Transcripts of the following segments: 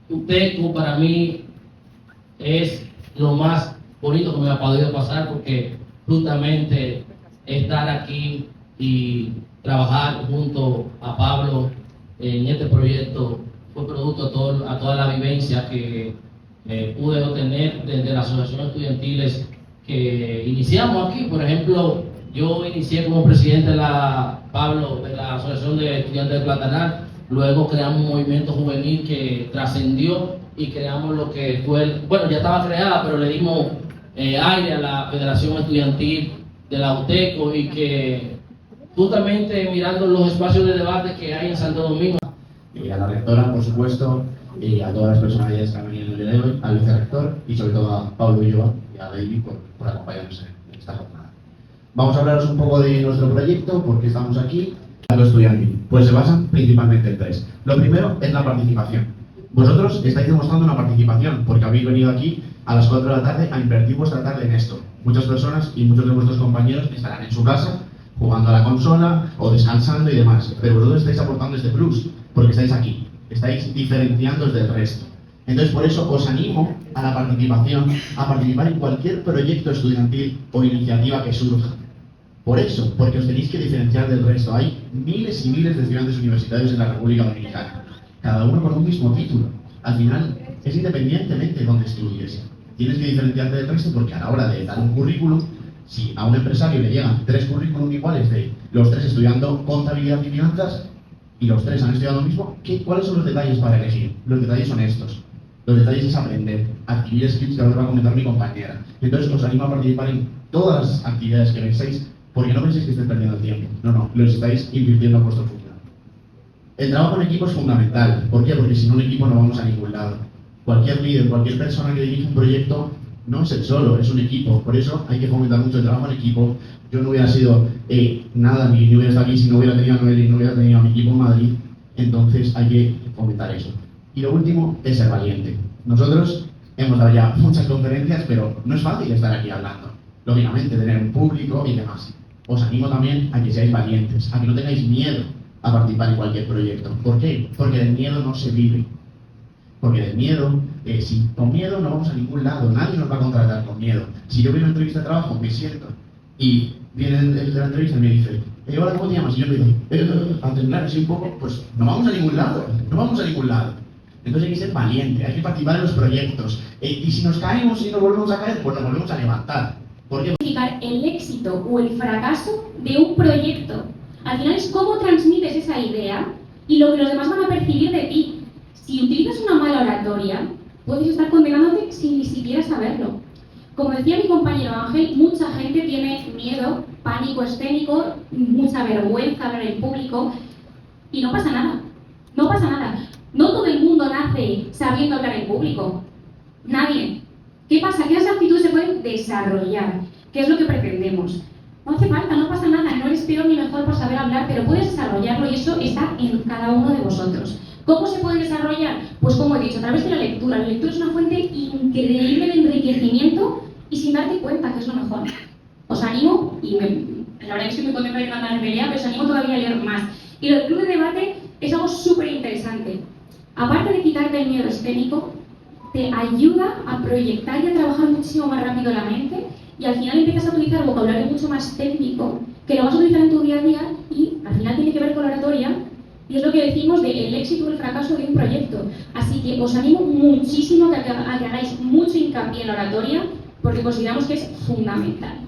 UTECO para mí es lo más bonito que me ha podido pasar, porque justamente estar aquí y trabajar junto a Pablo en este proyecto fue producto a toda la vivencia que pude obtener desde las asociaciones estudiantiles que iniciamos aquí. Por ejemplo, yo inicié como presidente de la Asociación de Estudiantes de Platanal, luego creamos un movimiento juvenil que trascendió y creamos lo que fue, bueno, ya estaba creada, pero le dimos aire a la Federación Estudiantil de la UTECO, y que justamente mirando los espacios de debate que hay en Santo Domingo. Y a la rectora, por supuesto, y a todas las personalidades que han venido el día de hoy, al vicerrector y sobre todo a Pablo Ulloa y a David por acompañarnos en esta jornada. Vamos a hablaros un poco de nuestro proyecto, por qué estamos aquí. Lo estudiantil, pues se basan principalmente en tres. Lo primero es la participación. Vosotros estáis demostrando una participación porque habéis venido aquí a las 4 de la tarde a invertir vuestra tarde en esto. Muchas personas y muchos de vuestros compañeros estarán en su casa jugando a la consola o descansando y demás, pero vosotros estáis aportando este plus porque estáis aquí, estáis diferenciándoos del resto. Entonces, por eso os animo a la participación, a participar en cualquier proyecto estudiantil o iniciativa que surja. Por eso, porque os tenéis que diferenciar del resto. Hay miles y miles de estudiantes universitarios en la República Dominicana, cada uno con un mismo título. Al final, es independientemente de dónde estudies. Tienes que diferenciarte del resto porque a la hora de dar un currículum, si a un empresario le llegan 3 currículum iguales de los 3 estudiando contabilidad y finanzas y los 3 han estudiado lo mismo, ¿cuáles son los detalles para elegir? Los detalles son estos. Los detalles es aprender, adquirir skills que ahora va a comentar mi compañera. Entonces os animo a participar en todas las actividades que penséis, porque no penséis que estéis perdiendo el tiempo. No, los estáis invirtiendo en vuestro futuro. El trabajo en equipo es fundamental. ¿Por qué? Porque sin un equipo no vamos a ningún lado. Cualquier líder, cualquier persona que dirige un proyecto no es el solo, es un equipo. Por eso hay que fomentar mucho el trabajo en equipo. Yo no hubiera sido nada, ni hubiera estado aquí si no hubiera tenido a Noel y no hubiera tenido a mi equipo en Madrid. Entonces hay que fomentar eso. Y lo último es ser valiente. Nosotros hemos dado ya muchas conferencias, pero no es fácil estar aquí hablando. Lógicamente, tener un público y demás. Os animo también a que seáis valientes, a que no tengáis miedo a participar en cualquier proyecto. ¿Por qué? Porque del miedo no se vive. Porque del miedo, con miedo no vamos a ningún lado, nadie nos va a contratar con miedo. Si yo voy a una entrevista de trabajo, me siento y viene el de la entrevista y me dice, hola, ¿cómo te llamas? Y yo le digo, a terminar así un poco, pues no vamos a ningún lado, no vamos a ningún lado. Entonces hay que ser valiente, hay que participar en los proyectos. Y si nos caemos y nos volvemos a caer, pues nos volvemos a levantar. ¿Por qué? El éxito o el fracaso de un proyecto. Al final es cómo transmites esa idea y lo que los demás van a percibir de ti. Si utilizas una mala oratoria, puedes estar condenándote sin ni siquiera saberlo. Como decía mi compañero Ángel, mucha gente tiene miedo, pánico escénico, mucha vergüenza hablar en público y no pasa nada. No pasa nada. No todo el mundo nace sabiendo hablar en público. Nadie. ¿Qué pasa? Que esas actitudes se pueden desarrollar. ¿Qué es lo que pretendemos? No hace falta, no pasa nada. No eres peor ni mejor por saber hablar, pero puedes desarrollarlo y eso está en cada uno de vosotros. ¿Cómo se puede desarrollar? Pues como he dicho, a través de la lectura. La lectura es una fuente increíble de enriquecimiento y sin darte cuenta, que es lo mejor. Os animo, y la verdad que estoy muy contenta de cantar en pelea, pero os animo todavía a leer más. Y lo del club de debate es algo súper interesante. Aparte de quitarte el miedo escénico, te ayuda a proyectar y a trabajar muchísimo más rápido la mente y al final empiezas a utilizar vocabulario mucho más técnico que lo vas a utilizar en tu día a día y al final tiene que ver con la oratoria y es lo que decimos del éxito o el fracaso de un proyecto. Así que os animo muchísimo a que hagáis mucho hincapié en la oratoria porque consideramos que es fundamental.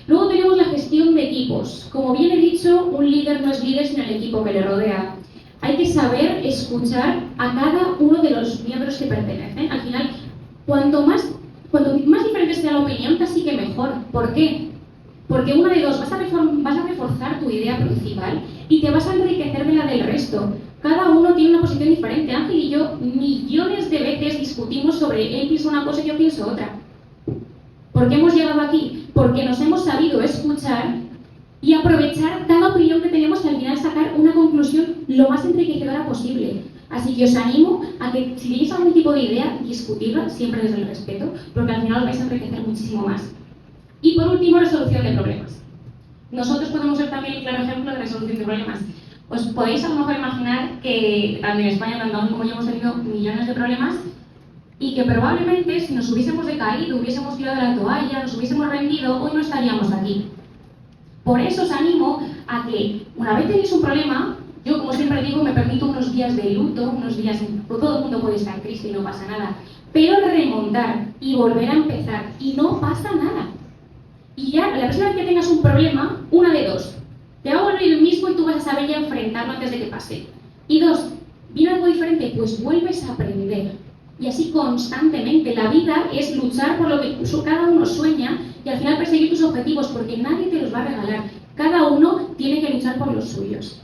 Luego tenemos la gestión de equipos. Como bien he dicho, un líder no es líder sin el equipo que le rodea. Hay que saber escuchar a cada uno de los miembros que pertenecen. Al final, cuanto más diferente sea la opinión, casi que mejor. ¿Por qué? Porque una de dos, vas a reforzar tu idea principal y te vas a enriquecer de la del resto. Cada uno tiene una posición diferente. Ángel y yo millones de veces discutimos sobre él piensa una cosa y yo pienso otra. ¿Por qué hemos llegado aquí? Porque nos hemos sabido escuchar y aprovechar cada opinión que tenemos y al final sacar una conclusión lo más enriquecedora posible. Así que os animo a que si tenéis algún tipo de idea, discutirla siempre desde el respeto, porque al final os vais a enriquecer muchísimo más. Y por último, resolución de problemas. Nosotros podemos ser también un claro ejemplo de resolución de problemas. Os podéis a lo mejor imaginar que tanto en España, tanto como yo, hemos tenido millones de problemas y que probablemente si nos hubiésemos decaído, hubiésemos tirado la toalla, nos hubiésemos rendido, hoy no estaríamos aquí. Por eso os animo a que, una vez tenéis un problema, yo como siempre digo, me permito unos días de luto, unos días en que todo el mundo puede estar triste y no pasa nada, pero remontar y volver a empezar y no pasa nada. Y ya, la próxima vez que tengas un problema, una de dos, te va a volver el mismo y tú vas a saber ya enfrentarlo antes de que pase. Y dos, viene algo diferente, pues vuelves a aprender. Y así constantemente. La vida es luchar por lo que cada uno sueña y al final perseguir tus objetivos, porque nadie te los va a regalar. Cada uno tiene que luchar por los suyos.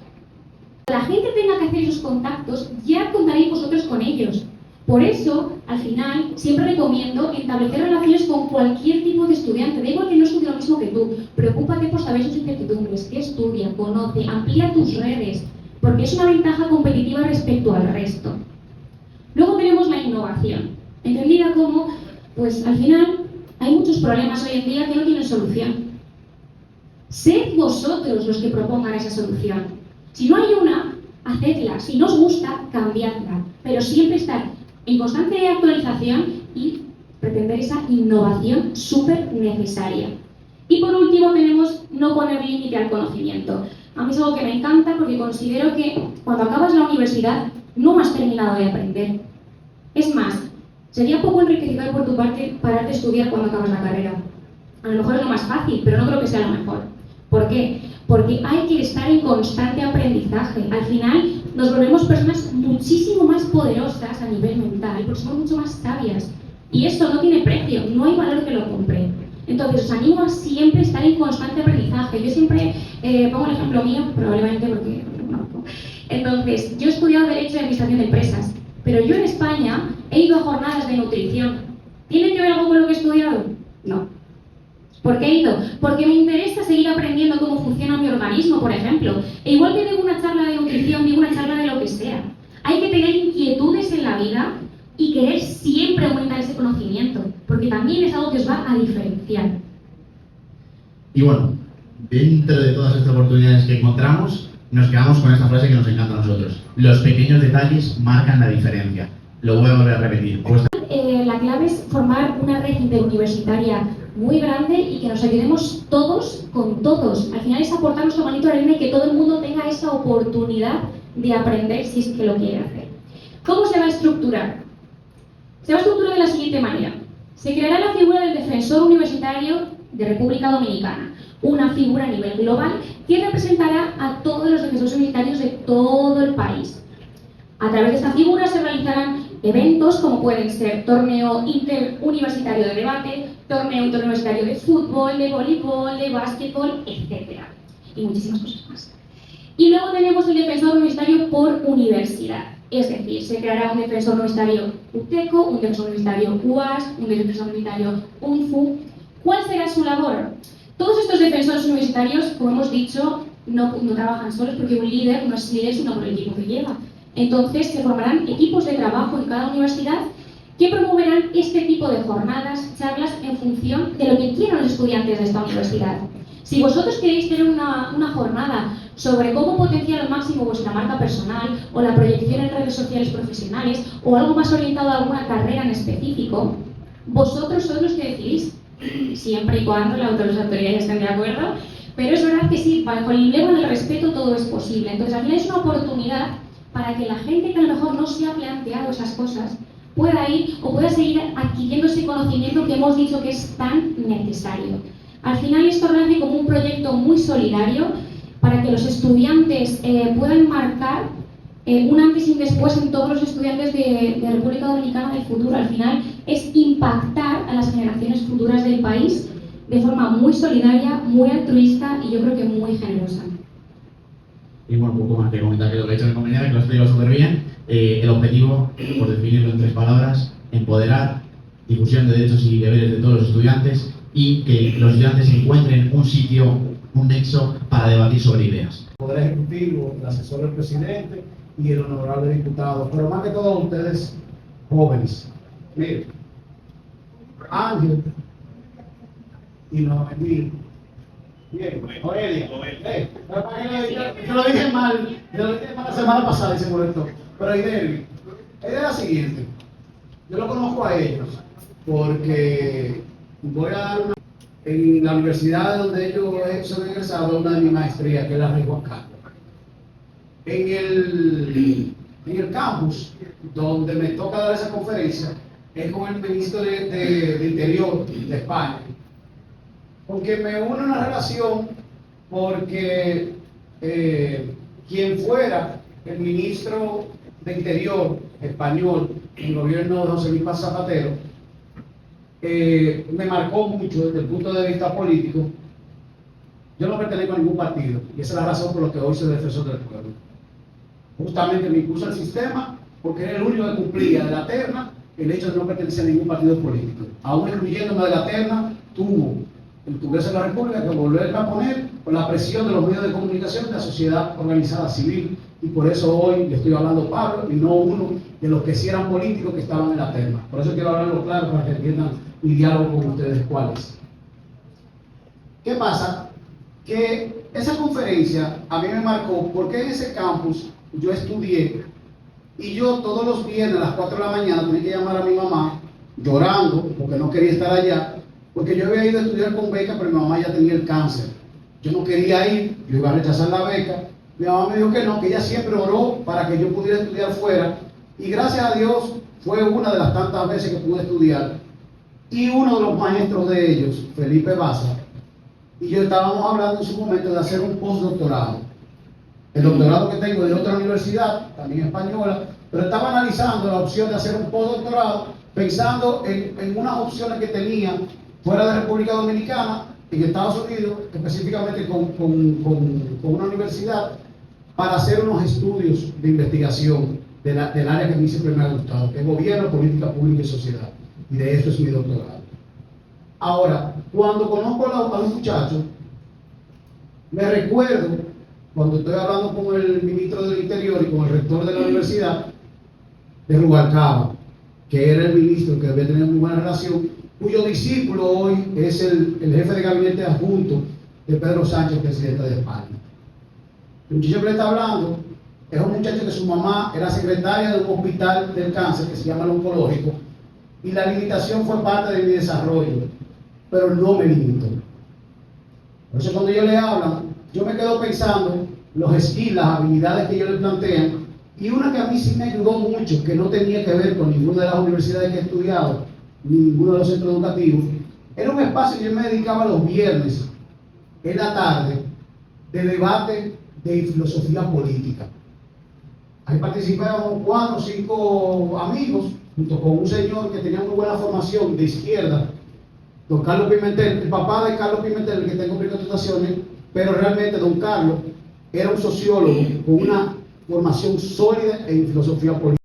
Cuando la gente tenga que hacer esos contactos, ya contaréis vosotros con ellos. Por eso, al final, siempre recomiendo establecer relaciones con cualquier tipo de estudiante. Da igual que no estudie lo mismo que tú. Preocúpate por saber sus incertidumbres, qué estudia, conoce, amplía tus redes, porque es una ventaja competitiva respecto al resto. Luego tenemos la innovación, entendida como, pues al final, hay muchos problemas hoy en día que no tienen solución. Sed vosotros los que propongan esa solución. Si no hay una, hacedla. Si no os gusta, cambiadla. Pero siempre estar en constante actualización y pretender esa innovación súper necesaria. Y por último tenemos no poner límite al conocimiento. A mí es algo que me encanta porque considero que cuando acabas la universidad no has terminado de aprender. Es más, sería poco enriquecedor por tu parte parar de estudiar cuando acabas la carrera. A lo mejor es lo más fácil, pero no creo que sea lo mejor. ¿Por qué? Porque hay que estar en constante aprendizaje. Al final nos volvemos personas muchísimo más poderosas a nivel mental, porque somos mucho más sabias. Y eso no tiene precio, no hay valor que lo compre. Entonces os animo a siempre estar en constante aprendizaje. Yo siempre pongo el ejemplo mío, probablemente porque no. Entonces, yo he estudiado Derecho y Administración de Empresas, pero yo en España he ido a jornadas de nutrición. ¿Tiene que ver algo con lo que he estudiado? No. ¿Por qué he ido? Porque me interesa seguir aprendiendo cómo funciona mi organismo, por ejemplo. E igual que digo una charla de nutrición, digo una charla de lo que sea. Hay que tener inquietudes en la vida y querer siempre aumentar ese conocimiento, porque también es algo que os va a diferenciar. Y bueno, dentro de todas estas oportunidades que encontramos, nos quedamos con esta frase que nos encanta a nosotros. Los pequeños detalles marcan la diferencia. Lo voy a volver a repetir. La clave es formar una red interuniversitaria muy grande y que nos ayudemos todos con todos. Al final es aportar nuestro granito de arena y que todo el mundo tenga esa oportunidad de aprender si es que lo quiere hacer. ¿Cómo se va a estructurar? Se va a estructurar de la siguiente manera. Se creará la figura del defensor universitario de República Dominicana, una figura a nivel global que representará a todos los defensores universitarios de todo el país. A través de esta figura se realizarán eventos como pueden ser torneo interuniversitario de debate, torneo interuniversitario de fútbol, de voleibol, de básquetbol, etc. Y muchísimas cosas más. Y luego tenemos el defensor universitario por universidad. Es decir, se creará un defensor universitario UTECO, un defensor universitario UAS, un defensor universitario UNFU. ¿Cuál será su labor? Todos estos defensores universitarios, como hemos dicho, no trabajan solos porque un líder no es líder sino por el equipo que lleva. Entonces se formarán equipos de trabajo en cada universidad que promoverán este tipo de jornadas, charlas en función de lo que quieran los estudiantes de esta universidad. Si vosotros queréis tener una jornada sobre cómo potenciar al máximo vuestra marca personal o la proyección en redes sociales profesionales o algo más orientado a alguna carrera en específico, vosotros sois los que decidís, siempre y cuando las autoridades estén de acuerdo, pero es verdad que sí, con el lema del respeto todo es posible. Entonces al final es una oportunidad para que la gente que a lo mejor no se ha planteado esas cosas pueda ir o pueda seguir adquiriendo ese conocimiento que hemos dicho que es tan necesario. Al final esto nace como un proyecto muy solidario para que los estudiantes puedan marcar un antes y un después en todos los estudiantes de República Dominicana del futuro. Al final es impactar a las generaciones futuras del país de forma muy solidaria, muy altruista y yo creo que muy generosa. Y bueno, un poco más que comentar que lo que ha hecho mi compañera, que lo ha explicado súper bien. El objetivo, por definirlo en 3 palabras, empoderar, difusión de derechos y deberes de todos los estudiantes y que los estudiantes encuentren un sitio, un nexo para debatir sobre ideas. El Poder Ejecutivo, el asesor del presidente y el honorable diputado, pero más que todo ustedes jóvenes. Miren, Ángel y Noemí Bien, Oelia. Yo lo dije mal, la semana pasada y se molestó. Pero Aidelvi, es de la siguiente. Yo lo conozco a ellos porque voy a dar una. En la universidad donde ellos son egresados, una de mis maestrías, que es la Rey Juan Carlos. En el campus donde me toca dar esa conferencia es con el ministro de Interior de España, porque me une una relación porque quien fuera el ministro de Interior español en el gobierno de José Luis Paz Zapatero me marcó mucho desde el punto de vista político. Yo no pertenezco a ningún partido y esa es la razón por la que hoy soy defensor del pueblo. Justamente me impuso el sistema porque era el único que cumplía de la terna el hecho de no pertenecer a ningún partido político. Aún excluyéndome de la terna, tuvo el Congreso de la República que volverme a poner por la presión de los medios de comunicación de la sociedad organizada civil, y por eso hoy le estoy hablando a Pablo y no uno de los que sí eran políticos que estaban en la terna. Por eso quiero hablarlo claro para que entiendan mi diálogo con ustedes cuál es. ¿Qué pasa? Que esa conferencia a mí me marcó porque en ese campus yo estudié y yo todos los viernes a las 4 de la mañana tenía que llamar a mi mamá llorando porque no quería estar allá, porque yo había ido a estudiar con beca, pero mi mamá ya tenía el cáncer. Yo no quería ir, yo iba a rechazar la beca. Mi mamá me dijo que no, que ella siempre oró para que yo pudiera estudiar fuera, y gracias a Dios fue una de las tantas veces que pude estudiar. Y uno de los maestros de ellos, Felipe Baza, y yo estábamos hablando en su momento de hacer un postdoctorado. El doctorado que tengo de otra universidad, también española, pero estaba analizando la opción de hacer un postdoctorado, pensando en unas opciones que tenía fuera de República Dominicana, en Estados Unidos, específicamente con una universidad, para hacer unos estudios de investigación del área que a mí siempre me ha gustado, que es gobierno, política pública y sociedad. Y de eso es mi doctorado. Ahora, cuando conozco a los muchachos, me recuerdo, cuando estoy hablando con el ministro del Interior y con el rector de la universidad, de Rubalcaba, que era el ministro que había tenido muy buena relación, cuyo discípulo hoy es el jefe de gabinete adjunto de Pedro Sánchez, presidente de España. El muchacho que le está hablando es un muchacho que su mamá era secretaria de un hospital del cáncer que se llama el Oncológico, y la limitación fue parte de mi desarrollo, pero no me limitó. Por eso cuando ellos le hablan, yo me quedo pensando los skills, las habilidades que ellos le plantean, y una que a mí sí me ayudó mucho, que no tenía que ver con ninguna de las universidades que he estudiado, ni ninguno de los centros educativos, era un espacio que yo me dedicaba los viernes en la tarde de debate de filosofía política. Ahí participaban 4 o 5 amigos, junto con un señor que tenía muy buena formación de izquierda, don Carlos Pimentel, el papá de Carlos Pimentel, el que tengo presentaciones, pero realmente don Carlos era un sociólogo con una formación sólida en filosofía política.